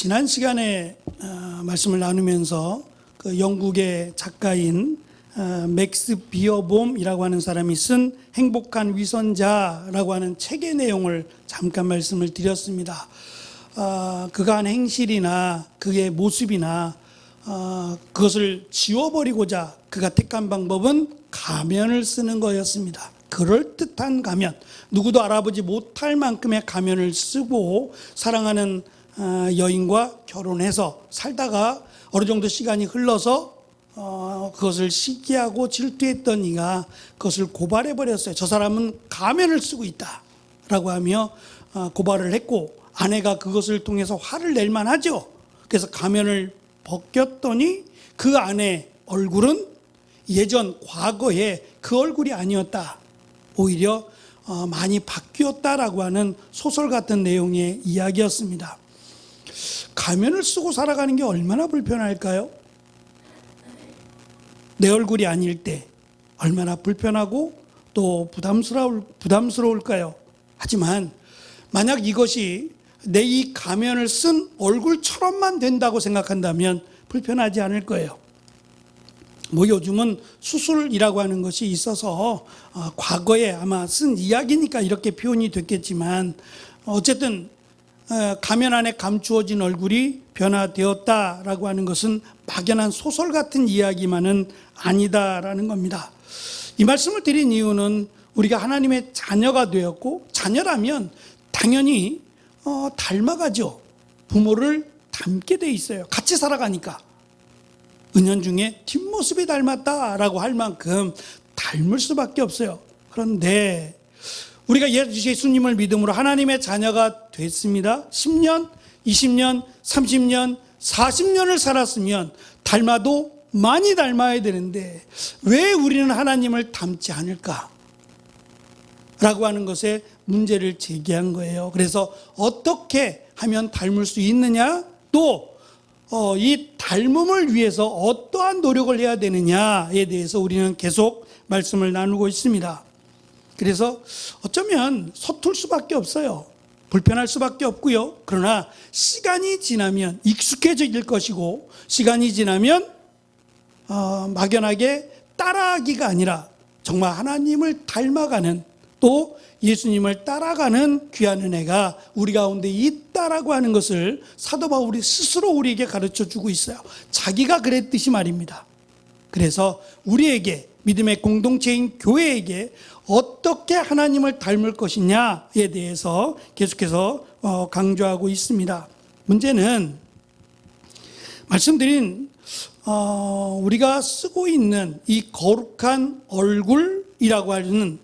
지난 시간에 말씀을 나누면서 그 영국의 작가인 맥스 비어봄이라고 하는 사람이 쓴 행복한 위선자라고 하는 책의 내용을 잠깐 말씀을 드렸습니다. 그가 한 행실이나 그의 모습이나 그것을 지워버리고자 그가 택한 방법은 가면을 쓰는 거였습니다. 그럴듯한 가면, 누구도 알아보지 못할 만큼의 가면을 쓰고 사랑하는 여인과 결혼해서 살다가 어느 정도 시간이 흘러서 그것을 시기하고 질투했던 이가 그것을 고발해버렸어요. 저 사람은 가면을 쓰고 있다라고 하며 고발을 했고, 아내가 그것을 통해서 화를 낼 만하죠. 그래서 가면을 벗겼더니 그 아내 얼굴은 예전 과거에 그 얼굴이 아니었다, 오히려 많이 바뀌었다라고 하는 소설 같은 내용의 이야기였습니다. 가면을 쓰고 살아가는 게 얼마나 불편할까요? 내 얼굴이 아닐 때 얼마나 불편하고 또 부담스러울까요? 하지만 만약 이것이 내 이 가면을 쓴 얼굴처럼만 된다고 생각한다면 불편하지 않을 거예요. 요즘은 수술이라고 하는 것이 있어서 과거에 아마 쓴 이야기니까 이렇게 표현이 됐겠지만, 어쨌든 가면 안에 감추어진 얼굴이 변화되었다라고 하는 것은 막연한 소설 같은 이야기만은 아니다라는 겁니다. 이 말씀을 드린 이유는 우리가 하나님의 자녀가 되었고, 자녀라면 당연히 닮아가죠. 부모를 닮게 돼 있어요. 같이 살아가니까. 은연중에 뒷모습이 닮았다라고 할 만큼 닮을 수밖에 없어요. 그런데 우리가 예수님을 믿음으로 하나님의 자녀가 됐습니다. 10년, 20년, 30년, 40년을 살았으면 닮아도 많이 닮아야 되는데 왜 우리는 하나님을 닮지 않을까? 라고 하는 것에 문제를 제기한 거예요. 그래서 어떻게 하면 닮을 수 있느냐? 또 이 닮음을 위해서 어떠한 노력을 해야 되느냐에 대해서 우리는 계속 말씀을 나누고 있습니다. 그래서 어쩌면 서툴 수밖에 없어요. 불편할 수밖에 없고요. 그러나 시간이 지나면 익숙해질 것이고, 시간이 지나면 막연하게 따라하기가 아니라 정말 하나님을 닮아가는, 또 예수님을 따라가는 귀한 은혜가 우리 가운데 있다라고 하는 것을 사도 바울이 스스로 우리에게 가르쳐주고 있어요. 자기가 그랬듯이 말입니다. 그래서 우리에게, 믿음의 공동체인 교회에게 어떻게 하나님을 닮을 것이냐에 대해서 계속해서 강조하고 있습니다. 문제는 말씀드린 우리가 쓰고 있는 이 거룩한 얼굴이라고 하는,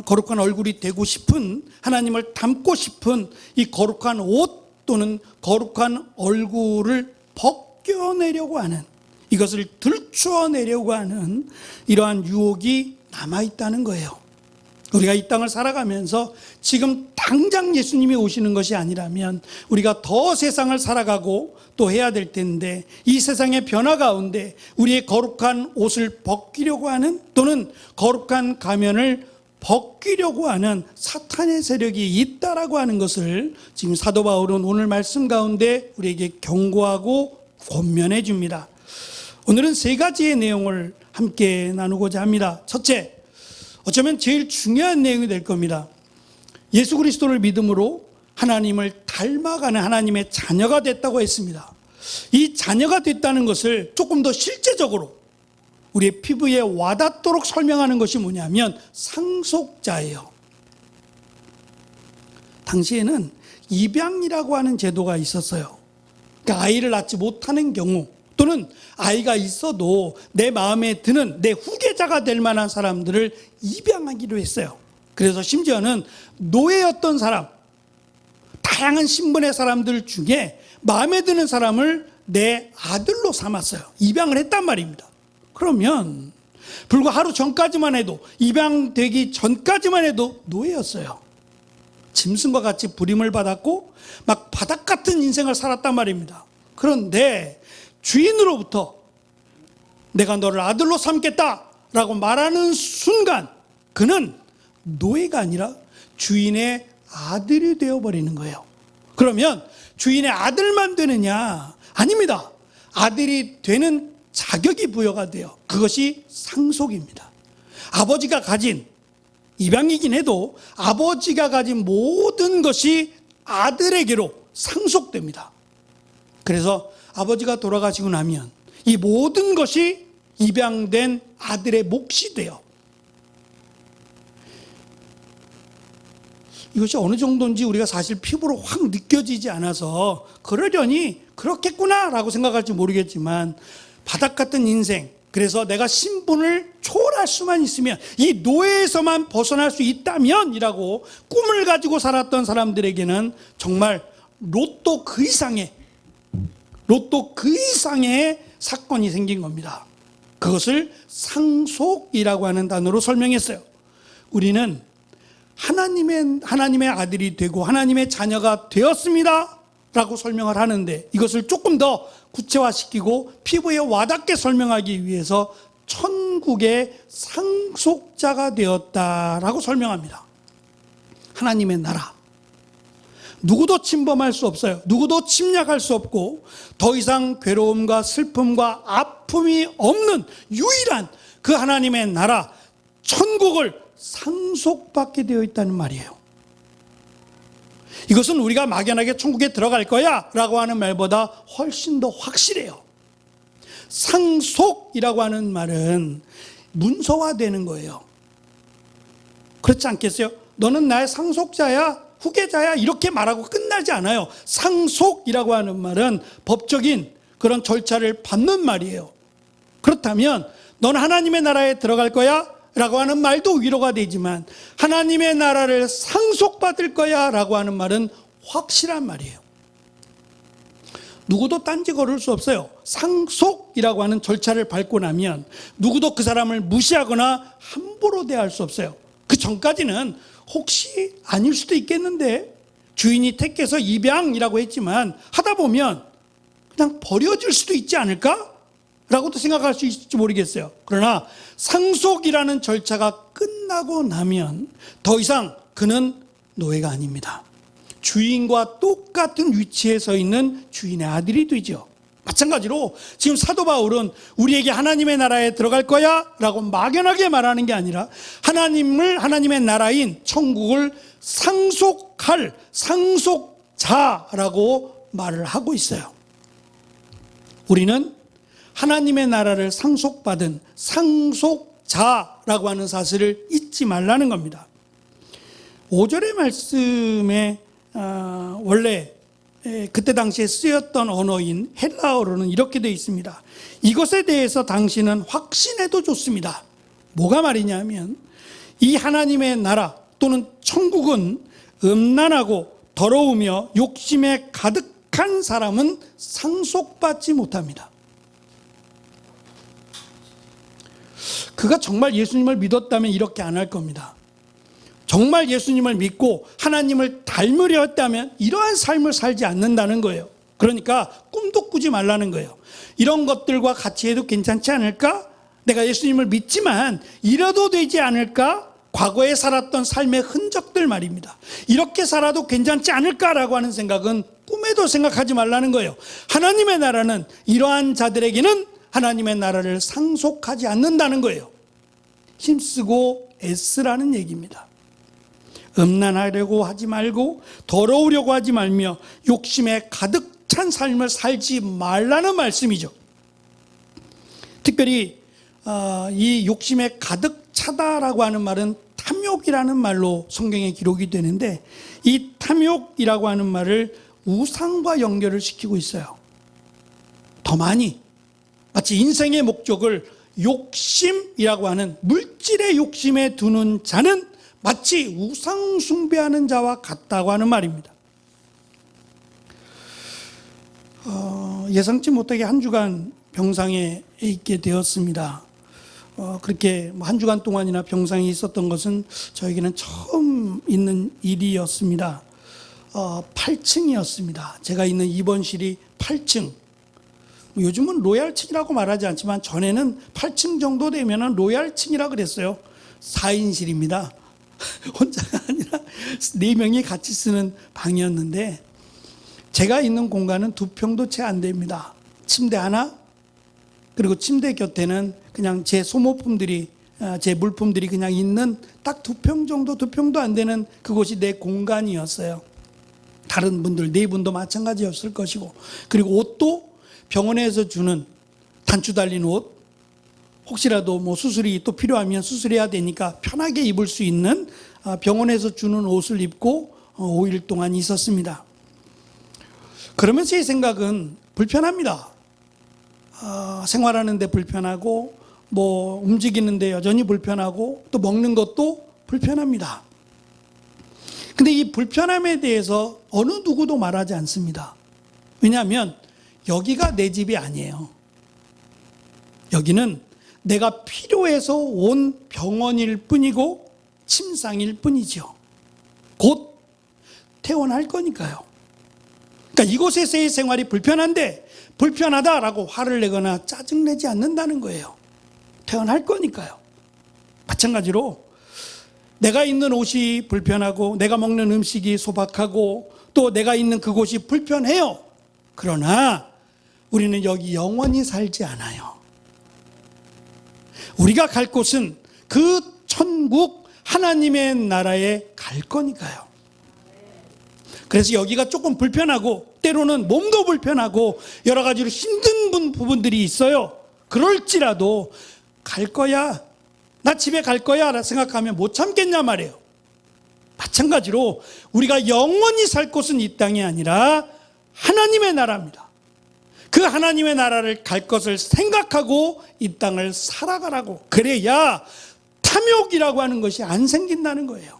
거룩한 얼굴이 되고 싶은, 하나님을 닮고 싶은 이 거룩한 옷 또는 거룩한 얼굴을 벗겨내려고 하는, 이것을 들추어내려고 하는 이러한 유혹이 남아있다는 거예요. 우리가 이 땅을 살아가면서 지금 당장 예수님이 오시는 것이 아니라면 우리가 더 세상을 살아가고 또 해야 될 텐데, 이 세상의 변화 가운데 우리의 거룩한 옷을 벗기려고 하는, 또는 거룩한 가면을 벗기려고 하는 사탄의 세력이 있다라고 하는 것을 지금 사도 바울은 오늘 말씀 가운데 우리에게 경고하고 권면해 줍니다. 오늘은 세 가지의 내용을 함께 나누고자 합니다. 첫째, 어쩌면 제일 중요한 내용이 될 겁니다. 예수 그리스도를 믿음으로 하나님을 닮아가는 하나님의 자녀가 됐다고 했습니다. 이 자녀가 됐다는 것을 조금 더 실제적으로 우리의 피부에 와닿도록 설명하는 것이 뭐냐면 상속자예요. 당시에는 입양이라고 하는 제도가 있었어요. 그러니까 아이를 낳지 못하는 경우, 또는 아이가 있어도 내 마음에 드는 내 후계자가 될 만한 사람들을 입양하기로 했어요. 그래서 심지어는 노예였던 사람, 다양한 신분의 사람들 중에 마음에 드는 사람을 내 아들로 삼았어요. 입양을 했단 말입니다. 그러면 불과 하루 전까지만 해도, 입양되기 전까지만 해도 노예였어요. 짐승과 같이 부림을 받았고 막 바닥 같은 인생을 살았단 말입니다. 그런데 주인으로부터 내가 너를 아들로 삼겠다라고 말하는 순간 그는 노예가 아니라 주인의 아들이 되어버리는 거예요. 그러면 주인의 아들만 되느냐? 아닙니다. 아들이 되는 자격이 부여가 돼요. 그것이 상속입니다. 아버지가 가진, 입양이긴 해도 아버지가 가진 모든 것이 아들에게로 상속됩니다. 그래서 아버지가 돌아가시고 나면 이 모든 것이 입양된 아들의 몫이 돼요. 이것이 어느 정도인지 우리가 사실 피부로 확 느껴지지 않아서 그러려니 그렇겠구나라고 생각할지 모르겠지만, 바닥 같은 인생, 그래서 내가 신분을 초월할 수만 있으면, 이 노예에서만 벗어날 수 있다면 이라고 꿈을 가지고 살았던 사람들에게는 정말 로또 그 이상의 사건이 생긴 겁니다. 그것을 상속이라고 하는 단어로 설명했어요. 우리는 하나님의 아들이 되고 하나님의 자녀가 되었습니다 라고 설명을 하는데, 이것을 조금 더 구체화시키고 피부에 와닿게 설명하기 위해서 천국의 상속자가 되었다라고 설명합니다. 하나님의 나라, 누구도 침범할 수 없어요. 누구도 침략할 수 없고 더 이상 괴로움과 슬픔과 아픔이 없는 유일한 그 하나님의 나라, 천국을 상속받게 되어 있다는 말이에요. 이것은 우리가 막연하게 천국에 들어갈 거야 라고 하는 말보다 훨씬 더 확실해요. 상속이라고 하는 말은 문서화되는 거예요. 그렇지 않겠어요? 너는 나의 상속자야, 후계자야, 이렇게 말하고 끝나지 않아요. 상속이라고 하는 말은 법적인 그런 절차를 밟는 말이에요. 그렇다면 너는 하나님의 나라에 들어갈 거야 라고 하는 말도 위로가 되지만, 하나님의 나라를 상속받을 거야 라고 하는 말은 확실한 말이에요. 누구도 딴지 걸을 수 없어요. 상속이라고 하는 절차를 밟고 나면 누구도 그 사람을 무시하거나 함부로 대할 수 없어요. 그 전까지는 혹시 아닐 수도 있겠는데, 주인이 택해서 입양이라고 했지만 하다 보면 그냥 버려질 수도 있지 않을까? 라고도 생각할 수 있을지 모르겠어요. 그러나 상속이라는 절차가 끝나고 나면 더 이상 그는 노예가 아닙니다. 주인과 똑같은 위치에 서 있는 주인의 아들이 되죠. 마찬가지로 지금 사도 바울은 우리에게 하나님의 나라에 들어갈 거야 라고 막연하게 말하는 게 아니라, 하나님의 나라인 천국을 상속할 상속자라고 말을 하고 있어요. 우리는 하나님의 나라를 상속받은 상속자라고 하는 사실을 잊지 말라는 겁니다. 5절의 말씀에 원래 그때 당시에 쓰였던 언어인 헬라어로는 이렇게 되어 있습니다. 이것에 대해서 당신은 확신해도 좋습니다. 뭐가 말이냐면, 이 하나님의 나라 또는 천국은 음란하고 더러우며 욕심에 가득한 사람은 상속받지 못합니다. 그가 정말 예수님을 믿었다면 이렇게 안 할 겁니다. 정말 예수님을 믿고 하나님을 닮으려 했다면 이러한 삶을 살지 않는다는 거예요. 그러니까 꿈도 꾸지 말라는 거예요. 이런 것들과 같이 해도 괜찮지 않을까? 내가 예수님을 믿지만 이래도 되지 않을까? 과거에 살았던 삶의 흔적들 말입니다. 이렇게 살아도 괜찮지 않을까라고 하는 생각은 꿈에도 생각하지 말라는 거예요. 하나님의 나라는 이러한 자들에게는 하나님의 나라를 상속하지 않는다는 거예요. 힘쓰고 애쓰라는 얘기입니다. 음란하려고 하지 말고 더러우려고 하지 말며 욕심에 가득 찬 삶을 살지 말라는 말씀이죠. 특별히 이 욕심에 가득 차다라고 하는 말은 탐욕이라는 말로 성경에 기록이 되는데, 이 탐욕이라고 하는 말을 우상과 연결을 시키고 있어요. 더 많이 마치 인생의 목적을 욕심이라고 하는 물질의 욕심에 두는 자는 마치 우상 숭배하는 자와 같다고 하는 말입니다. 예상치 못하게 한 주간 병상에 있게 되었습니다. 그렇게 한 주간 동안이나 병상에 있었던 것은 저에게는 처음 있는 일이었습니다. 8층이었습니다. 제가 있는 입원실이 8층. 요즘은 로얄층이라고 말하지 않지만 전에는 8층 정도 되면 로얄층이라고 그랬어요. 4인실입니다. 혼자가 아니라 4명이 같이 쓰는 방이었는데, 제가 있는 공간은 2평도 채 안 됩니다. 침대 하나, 그리고 침대 곁에는 그냥 제 소모품들이, 제 물품들이 그냥 있는 딱 2평 정도, 2평도 안 되는 그곳이 내 공간이었어요. 다른 분들, 네 분도 마찬가지였을 것이고, 그리고 옷도 병원에서 주는 단추 달린 옷, 혹시라도 뭐 수술이 또 필요하면 수술해야 되니까 편하게 입을 수 있는 병원에서 주는 옷을 입고 5일 동안 있었습니다. 그러면서 제 생각은 불편합니다. 생활하는데 불편하고, 뭐 움직이는데 여전히 불편하고, 또 먹는 것도 불편합니다. 근데 이 불편함에 대해서 어느 누구도 말하지 않습니다. 왜냐하면 여기가 내 집이 아니에요. 여기는 내가 필요해서 온 병원일 뿐이고 침상일 뿐이죠. 곧 퇴원할 거니까요. 그러니까 이곳에서의 생활이 불편한데 불편하다라고 화를 내거나 짜증내지 않는다는 거예요. 퇴원할 거니까요. 마찬가지로 내가 입는 옷이 불편하고 내가 먹는 음식이 소박하고 또 내가 있는 그곳이 불편해요. 그러나 우리는 여기 영원히 살지 않아요. 우리가 갈 곳은 그 천국 하나님의 나라에 갈 거니까요. 그래서 여기가 조금 불편하고 때로는 몸도 불편하고 여러 가지로 힘든 부분들이 있어요. 그럴지라도 갈 거야, 나 집에 갈 거야 라고 생각하면 못 참겠냐 말이에요. 마찬가지로 우리가 영원히 살 곳은 이 땅이 아니라 하나님의 나라입니다. 그 하나님의 나라를 갈 것을 생각하고 이 땅을 살아가라고. 그래야 탐욕이라고 하는 것이 안 생긴다는 거예요.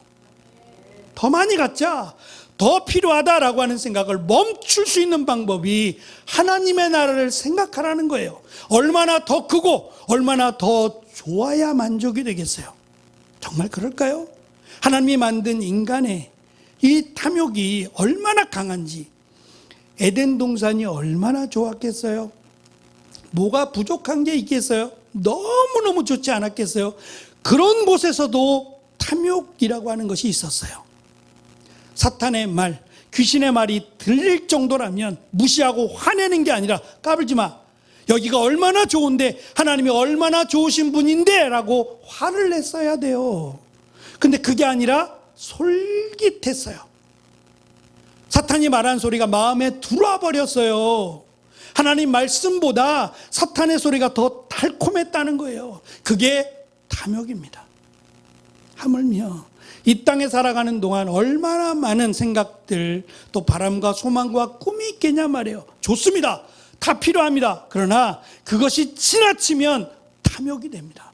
더 많이 갖자, 더 필요하다라고 하는 생각을 멈출 수 있는 방법이 하나님의 나라를 생각하라는 거예요. 얼마나 더 크고 얼마나 더 좋아야 만족이 되겠어요. 정말 그럴까요? 하나님이 만든 인간의 이 탐욕이 얼마나 강한지, 에덴 동산이 얼마나 좋았겠어요? 뭐가 부족한 게 있겠어요? 너무너무 좋지 않았겠어요? 그런 곳에서도 탐욕이라고 하는 것이 있었어요. 사탄의 말, 귀신의 말이 들릴 정도라면 무시하고 화내는 게 아니라 까불지 마, 여기가 얼마나 좋은데, 하나님이 얼마나 좋으신 분인데 라고 화를 냈어야 돼요. 근데 그게 아니라 솔깃했어요. 사탄이 말한 소리가 마음에 들어와 버렸어요. 하나님 말씀보다 사탄의 소리가 더 달콤했다는 거예요. 그게 탐욕입니다. 하물며 이 땅에 살아가는 동안 얼마나 많은 생각들, 또 바람과 소망과 꿈이 있겠냐 말이에요. 좋습니다. 다 필요합니다. 그러나 그것이 지나치면 탐욕이 됩니다.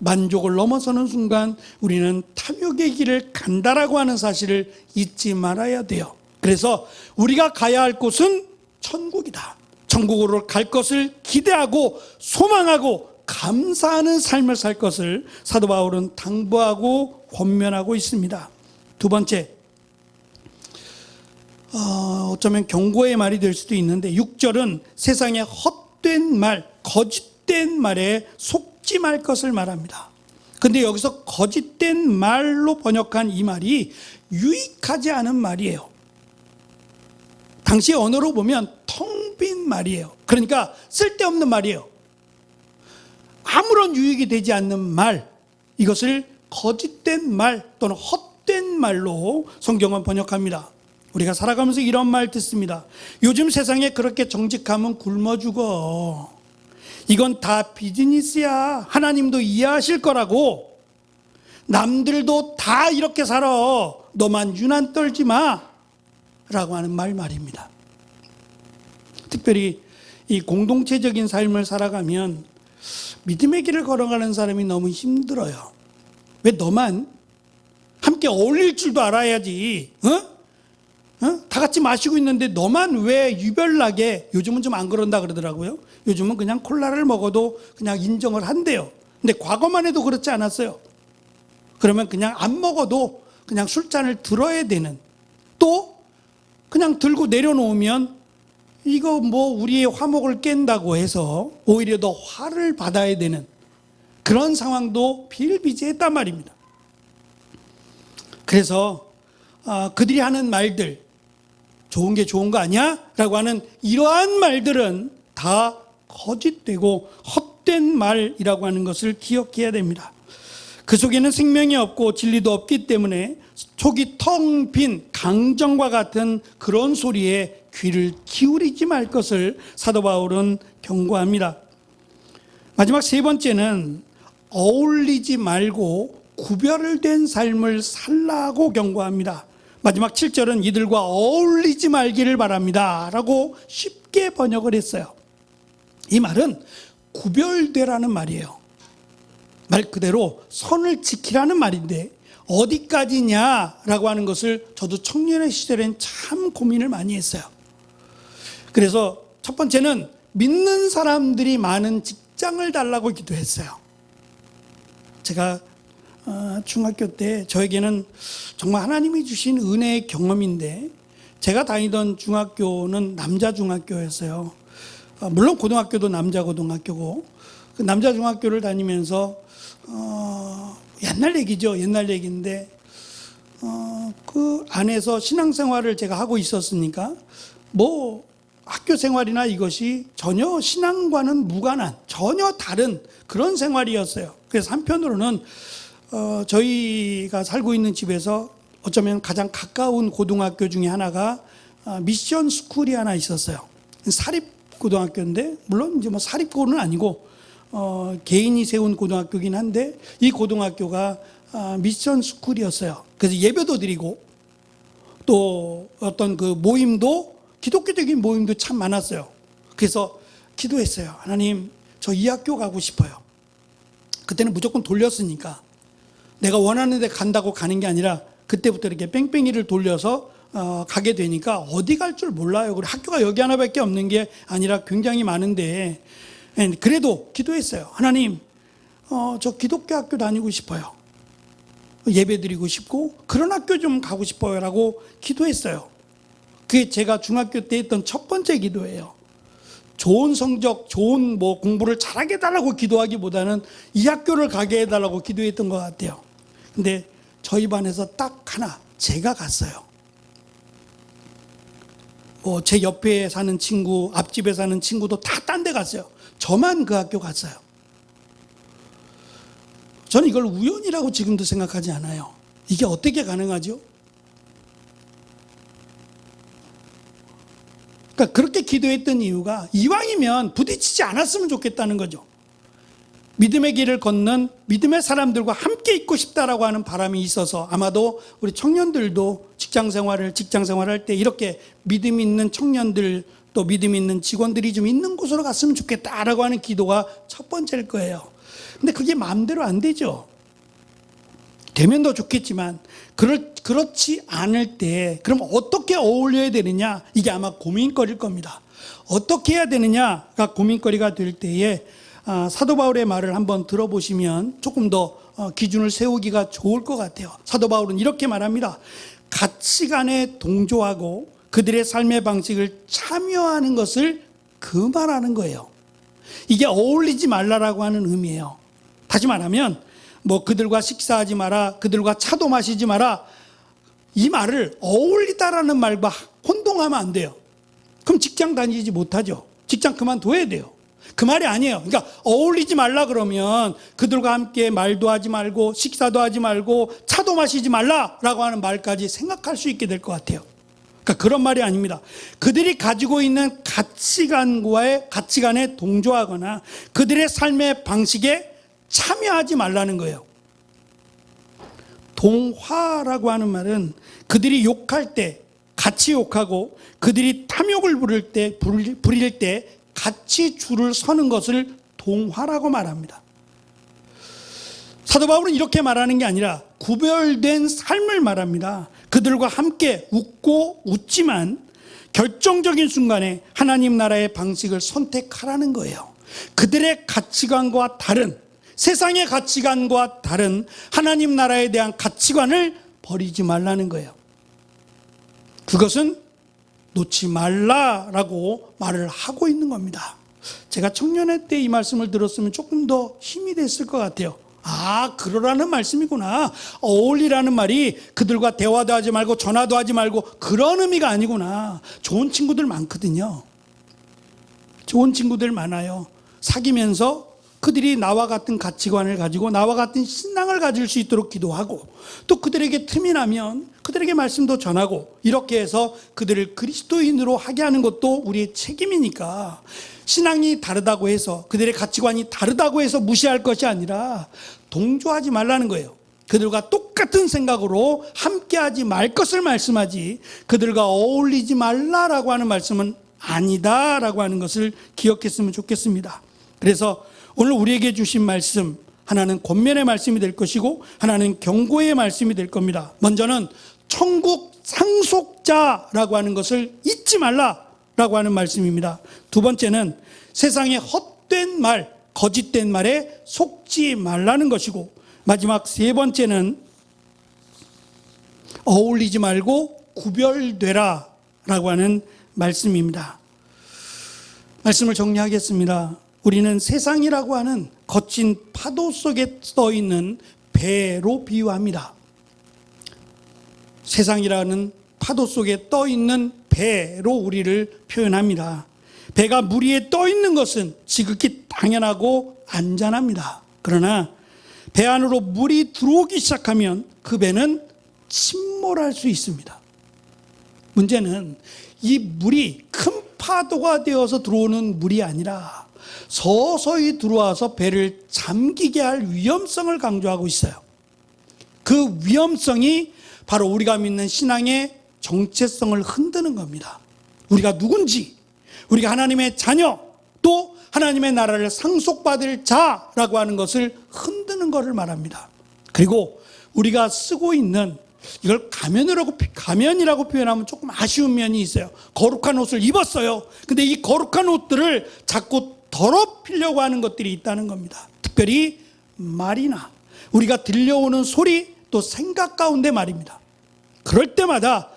만족을 넘어서는 순간 우리는 탐욕의 길을 간다라고 하는 사실을 잊지 말아야 돼요. 그래서 우리가 가야 할 곳은 천국이다. 천국으로 갈 것을 기대하고 소망하고 감사하는 삶을 살 것을 사도 바울은 당부하고 권면하고 있습니다. 두 번째, 어쩌면 경고의 말이 될 수도 있는데 6절은 세상의 헛된 말, 거짓된 말에 속지 말 것을 말합니다. 근데 여기서 거짓된 말로 번역한 이 말이 유익하지 않은 말이에요. 당시 언어로 보면 텅 빈 말이에요. 그러니까 쓸데없는 말이에요. 아무런 유익이 되지 않는 말, 이것을 거짓된 말 또는 헛된 말로 성경은 번역합니다. 우리가 살아가면서 이런 말 듣습니다. 요즘 세상에 그렇게 정직하면 굶어 죽어. 이건 다 비즈니스야. 하나님도 이해하실 거라고. 남들도 다 이렇게 살아. 너만 유난 떨지 마. 라고 하는 말입니다. 특별히 이 공동체적인 삶을 살아가면 믿음의 길을 걸어가는 사람이 너무 힘들어요. 왜 너만 함께 어울릴 줄도 알아야지. 다 같이 마시고 있는데 너만 왜 유별나게, 요즘은 좀 안 그런다 그러더라고요. 요즘은 그냥 콜라를 먹어도 그냥 인정을 한대요. 근데 과거만 해도 그렇지 않았어요. 그러면 그냥 안 먹어도 그냥 술잔을 들어야 되는, 또 그냥 들고 내려놓으면 이거 뭐 우리의 화목을 깬다고 해서 오히려 더 화를 받아야 되는 그런 상황도 비일비재했단 말입니다. 그래서 그들이 하는 말들, 좋은 게 좋은 거 아니야? 라고 하는 이러한 말들은 다 거짓되고 헛된 말이라고 하는 것을 기억해야 됩니다. 그 속에는 생명이 없고 진리도 없기 때문에 속이 텅 빈 강정과 같은 그런 소리에 귀를 기울이지 말 것을 사도 바울은 경고합니다. 마지막 세 번째는 어울리지 말고 구별된 삶을 살라고 경고합니다. 마지막 7절은 이들과 어울리지 말기를 바랍니다 라고 쉽게 번역을 했어요. 이 말은 구별되라는 말이에요. 말 그대로 선을 지키라는 말인데 어디까지냐라고 하는 것을 저도 청년의 시절엔 참 고민을 많이 했어요. 그래서 첫 번째는 믿는 사람들이 많은 직장을 달라고 기도했어요. 제가 중학교 때 저에게는 정말 하나님이 주신 은혜의 경험인데, 제가 다니던 중학교는 남자 중학교였어요. 물론 고등학교도 남자 고등학교고, 그 남자 중학교를 다니면서 옛날 얘기죠. 옛날 얘기인데 그 안에서 신앙생활을 제가 하고 있었으니까 뭐 학교 생활이나 이것이 전혀 신앙과는 무관한 전혀 다른 그런 생활이었어요. 그래서 한편으로는 저희가 살고 있는 집에서 어쩌면 가장 가까운 고등학교 중에 하나가 미션 스쿨이 하나 있었어요. 사립고등학교인데, 물론 이제 뭐 사립고는 아니고 개인이 세운 고등학교긴 한데, 이 고등학교가 미션 스쿨이었어요. 그래서 예배도 드리고 또 어떤 그 모임도, 기독교적인 모임도 참 많았어요. 그래서 기도했어요. 하나님, 저 이 학교 가고 싶어요. 그때는 무조건 돌렸으니까 내가 원하는 데 간다고 가는 게 아니라 그때부터 이렇게 뺑뺑이를 돌려서 가게 되니까 어디 갈 줄 몰라요. 그리고 학교가 여기 하나밖에 없는 게 아니라 굉장히 많은데, 그래도 기도했어요. 하나님, 저 기독교 학교 다니고 싶어요. 예배 드리고 싶고 그런 학교 좀 가고 싶어요 라고 기도했어요. 그게 제가 중학교 때 했던 첫 번째 기도예요. 좋은 성적, 좋은 뭐 공부를 잘하게 해달라고 기도하기보다는 이 학교를 가게 해달라고 기도했던 것 같아요. 근데 저희 반에서 딱 하나, 제가 갔어요. 뭐 제 옆에 사는 친구, 앞집에 사는 친구도 다 딴 데 갔어요. 저만 그 학교 갔어요. 저는 이걸 우연이라고 지금도 생각하지 않아요. 이게 어떻게 가능하죠? 그러니까 그렇게 기도했던 이유가 이왕이면 부딪히지 않았으면 좋겠다는 거죠. 믿음의 길을 걷는 믿음의 사람들과 함께 있고 싶다라고 하는 바람이 있어서, 아마도 우리 청년들도 직장 생활할 때 이렇게 믿음 있는 청년들, 또 믿음 있는 직원들이 좀 있는 곳으로 갔으면 좋겠다라고 하는 기도가 첫 번째일 거예요. 근데 그게 마음대로 안 되죠. 되면 더 좋겠지만 그렇지 않을 때 그럼 어떻게 어울려야 되느냐, 이게 아마 고민거리일 겁니다. 어떻게 해야 되느냐가 고민거리가 될 때에 사도 바울의 말을 한번 들어보시면 조금 더 기준을 세우기가 좋을 것 같아요. 사도 바울은 이렇게 말합니다. 가치관에 동조하고 그들의 삶의 방식을 참여하는 것을 금하라는 거예요. 이게 어울리지 말라라고 하는 의미예요. 다시 말하면 뭐 그들과 식사하지 마라, 그들과 차도 마시지 마라, 이 말을 어울리다라는 말과 혼동하면 안 돼요. 그럼 직장 다니지 못하죠. 직장 그만둬야 돼요. 그 말이 아니에요. 그러니까 어울리지 말라 그러면 그들과 함께 말도 하지 말고 식사도 하지 말고 차도 마시지 말라라고 하는 말까지 생각할 수 있게 될 것 같아요. 그러니까 그런 말이 아닙니다. 그들이 가지고 있는 가치관에 동조하거나 그들의 삶의 방식에 참여하지 말라는 거예요. 동화라고 하는 말은 그들이 욕할 때 같이 욕하고 그들이 탐욕을 부릴 때 같이 줄을 서는 것을 동화라고 말합니다. 사도 바울은 이렇게 말하는 게 아니라 구별된 삶을 말합니다. 그들과 함께 웃고 웃지만 결정적인 순간에 하나님 나라의 방식을 선택하라는 거예요. 그들의 가치관과 다른, 세상의 가치관과 다른 하나님 나라에 대한 가치관을 버리지 말라는 거예요. 그것은 놓지 말라라고 말을 하고 있는 겁니다. 제가 청년회 때 이 말씀을 들었으면 조금 더 힘이 됐을 것 같아요. 그러라는 말씀이구나. 어울리라는 말이 그들과 대화도 하지 말고 전화도 하지 말고 그런 의미가 아니구나. 좋은 친구들 많거든요. 좋은 친구들 많아요. 사귀면서 그들이 나와 같은 가치관을 가지고 나와 같은 신앙을 가질 수 있도록 기도하고, 또 그들에게 틈이 나면 그들에게 말씀도 전하고, 이렇게 해서 그들을 그리스도인으로 하게 하는 것도 우리의 책임이니까, 신앙이 다르다고 해서, 그들의 가치관이 다르다고 해서 무시할 것이 아니라 동조하지 말라는 거예요. 그들과 똑같은 생각으로 함께하지 말 것을 말씀하지, 그들과 어울리지 말라라고 하는 말씀은 아니다라고 하는 것을 기억했으면 좋겠습니다. 그래서 오늘 우리에게 주신 말씀, 하나는 권면의 말씀이 될 것이고 하나는 경고의 말씀이 될 겁니다. 먼저는 천국 상속자라고 하는 것을 잊지 말라라고 하는 말씀입니다. 두 번째는 세상의 헛된 말, 거짓된 말에 속지 말라는 것이고, 마지막 세 번째는 어울리지 말고 구별되라 라고 하는 말씀입니다. 말씀을 정리하겠습니다. 우리는 세상이라고 하는 거친 파도 속에 떠 있는 배로 비유합니다. 세상이라는 파도 속에 떠 있는 배로 우리를 표현합니다. 배가 물 위에 떠 있는 것은 지극히 당연하고 안전합니다. 그러나 배 안으로 물이 들어오기 시작하면 그 배는 침몰할 수 있습니다. 문제는 이 물이 큰 파도가 되어서 들어오는 물이 아니라 서서히 들어와서 배를 잠기게 할 위험성을 강조하고 있어요. 그 위험성이 바로 우리가 믿는 신앙의 정체성을 흔드는 겁니다. 우리가 누군지, 우리가 하나님의 자녀, 또 하나님의 나라를 상속받을 자라고 하는 것을 흔드는 것을 말합니다. 그리고 우리가 쓰고 있는, 이걸 가면이라고 표현하면 조금 아쉬운 면이 있어요. 거룩한 옷을 입었어요. 근데 이 거룩한 옷들을 자꾸 더럽히려고 하는 것들이 있다는 겁니다. 특별히 말이나 우리가 들려오는 소리, 또 생각 가운데 말입니다. 그럴 때마다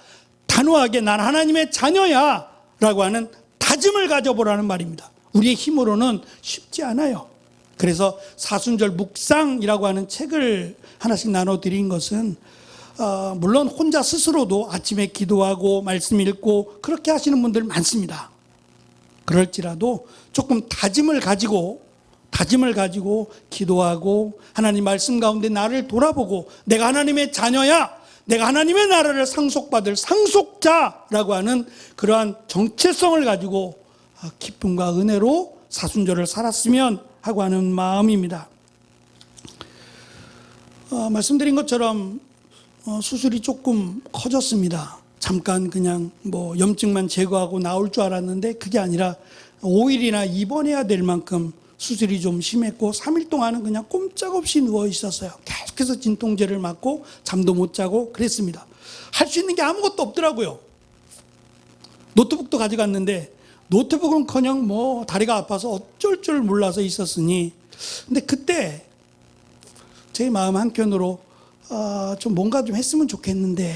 단호하게 난 하나님의 자녀야 라고 하는 다짐을 가져보라는 말입니다. 우리의 힘으로는 쉽지 않아요. 그래서 사순절 묵상이라고 하는 책을 하나씩 나눠드린 것은 물론 혼자 스스로도 아침에 기도하고 말씀 읽고 그렇게 하시는 분들 많습니다. 그럴지라도 조금 다짐을 가지고 기도하고 하나님 말씀 가운데 나를 돌아보고 내가 하나님의 자녀야, 내가 하나님의 나라를 상속받을 상속자라고 하는 그러한 정체성을 가지고 기쁨과 은혜로 사순절을 살았으면 하고 하는 마음입니다. 말씀드린 것처럼 수술이 조금 커졌습니다. 잠깐 그냥 염증만 제거하고 나올 줄 알았는데 그게 아니라 5일이나 입원해야 될 만큼 수술이 좀 심했고 3일 동안은 그냥 꼼짝없이 누워 있었어요. 계속해서 진통제를 맞고 잠도 못 자고 그랬습니다. 할 수 있는 게 아무것도 없더라고요. 노트북도 가져갔는데 노트북은커녕 다리가 아파서 어쩔 줄 몰라서 있었으니, 근데 그때 제 마음 한켠으로 좀 뭔가 좀 했으면 좋겠는데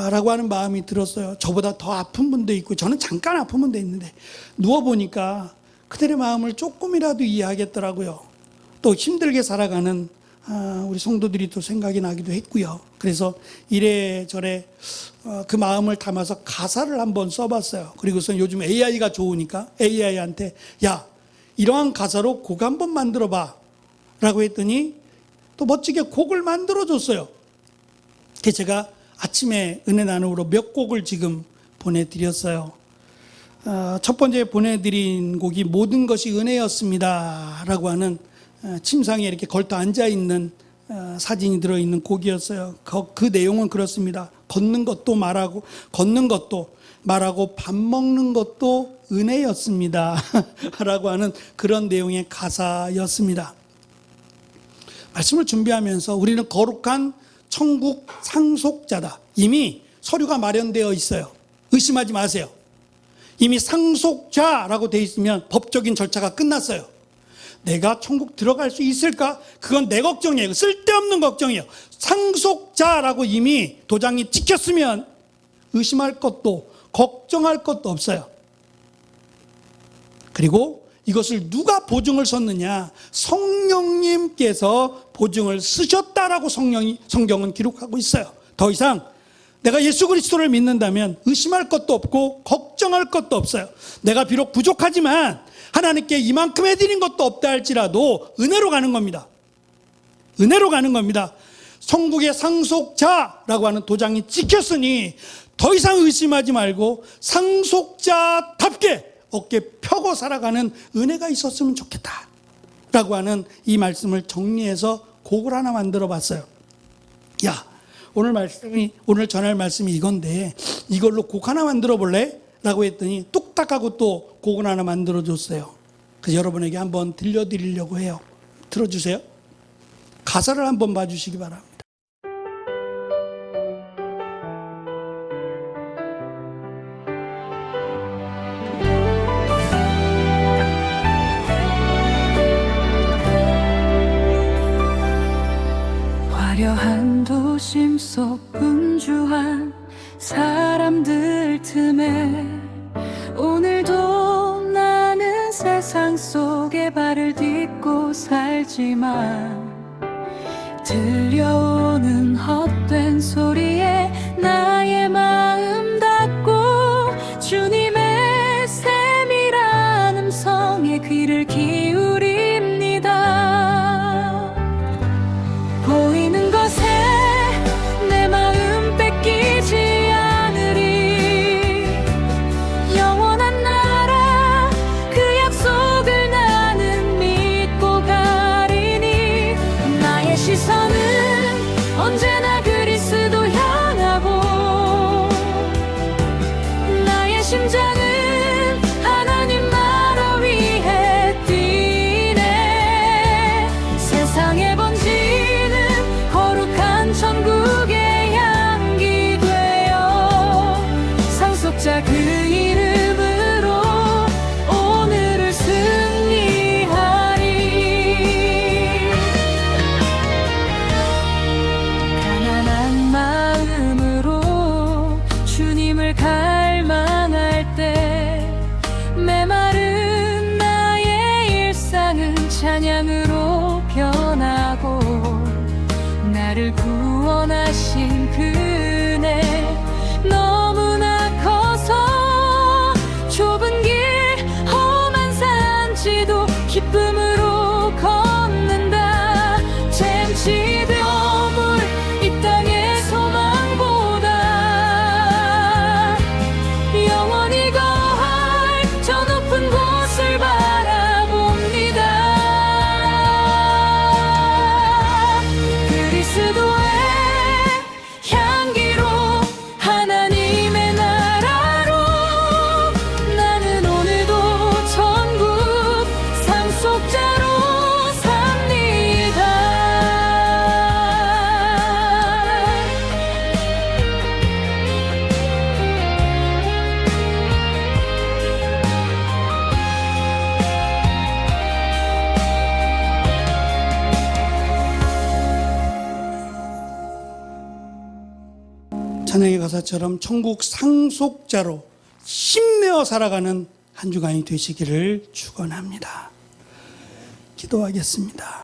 라고 하는 마음이 들었어요. 저보다 더 아픈 분도 있고 저는 잠깐 아픈 분도 있는데 누워보니까 그들의 마음을 조금이라도 이해하겠더라고요. 또 힘들게 살아가는 우리 성도들이 또 생각이 나기도 했고요. 그래서 이래저래 그 마음을 담아서 가사를 한번 써봤어요. 그리고서 요즘 AI가 좋으니까 AI한테 야, 이러한 가사로 곡 한번 만들어봐 라고 했더니 또 멋지게 곡을 만들어줬어요. 그래서 제가 아침에 은혜 나눔으로 몇 곡을 지금 보내드렸어요. 첫 번째 보내드린 곡이 모든 것이 은혜였습니다 라고 하는 침상에 이렇게 걸터 앉아있는 사진이 들어있는 곡이었어요. 그 내용은 그렇습니다. 걷는 것도 말하고 밥 먹는 것도 은혜였습니다 라고 하는 그런 내용의 가사였습니다. 말씀을 준비하면서 우리는 거룩한 천국 상속자다. 이미 서류가 마련되어 있어요. 의심하지 마세요. 이미 상속자라고 되어 있으면 법적인 절차가 끝났어요. 내가 천국 들어갈 수 있을까? 그건 내 걱정이에요. 쓸데없는 걱정이에요. 상속자라고 이미 도장이 찍혔으면 의심할 것도 걱정할 것도 없어요. 그리고 이것을 누가 보증을 썼느냐? 성령님께서 보증을 쓰셨다라고 성경은 기록하고 있어요. 더 이상 내가 예수 그리스도를 믿는다면 의심할 것도 없고 걱정할 것도 없어요. 내가 비록 부족하지만 하나님께 이만큼 해드린 것도 없다 할지라도 은혜로 가는 겁니다. 은혜로 가는 겁니다. 천국의 상속자라고 하는 도장이 찍혔으니 더 이상 의심하지 말고 상속자답게 어깨 펴고 살아가는 은혜가 있었으면 좋겠다 라고 하는 이 말씀을 정리해서 곡을 하나 만들어 봤어요. 야, 오늘 전할 말씀이 이건데 이걸로 곡 하나 만들어 볼래? 라고 했더니 뚝딱하고 또 곡을 하나 만들어 줬어요. 그래서 여러분에게 한번 들려드리려고 해요. 들어주세요. 가사를 한번 봐주시기 바랍니다. 화려한 도심 속 분주한 사람들 틈에 오늘도 나는 세상 속에 발을 딛고 살지만 들려오는 헛된 소리에 나의 마음 닫고 주님의 세밀한 음성에 귀를 기울입니다. 보이는 것에 내 마음 뺏기지 않으리. 영원한 나라 그 약속을 나는 믿고 가리니. 나의 시선은 언제나 그리스도 향하고 나의 심장은 하나님 나라 위해 뛰네. 세상에 번지는 거룩한 천국의 향기 되어 상속자 그 이름으로 오늘을 승리하리. 가난한 마음으로 주님을 갈망할 때 메마른 나의 일상은 찬양으로 변하고 나를 구원하신 그 은혜 너무나 커서 좁은 길 험한 산지도 기쁨으로 걷는다. 잼치듯 머물 이 땅의 소망보다 영원히 거할 저 높은 곳을 바라봅니다. 그리스도의 향기로 하나님의 나라로 나는 오늘도 천국 상속자로 삽니다. 찬양의 가사처럼 천국 상속자로 힘내어 살아가는 한 주간이 되시기를 축원합니다. 기도하겠습니다.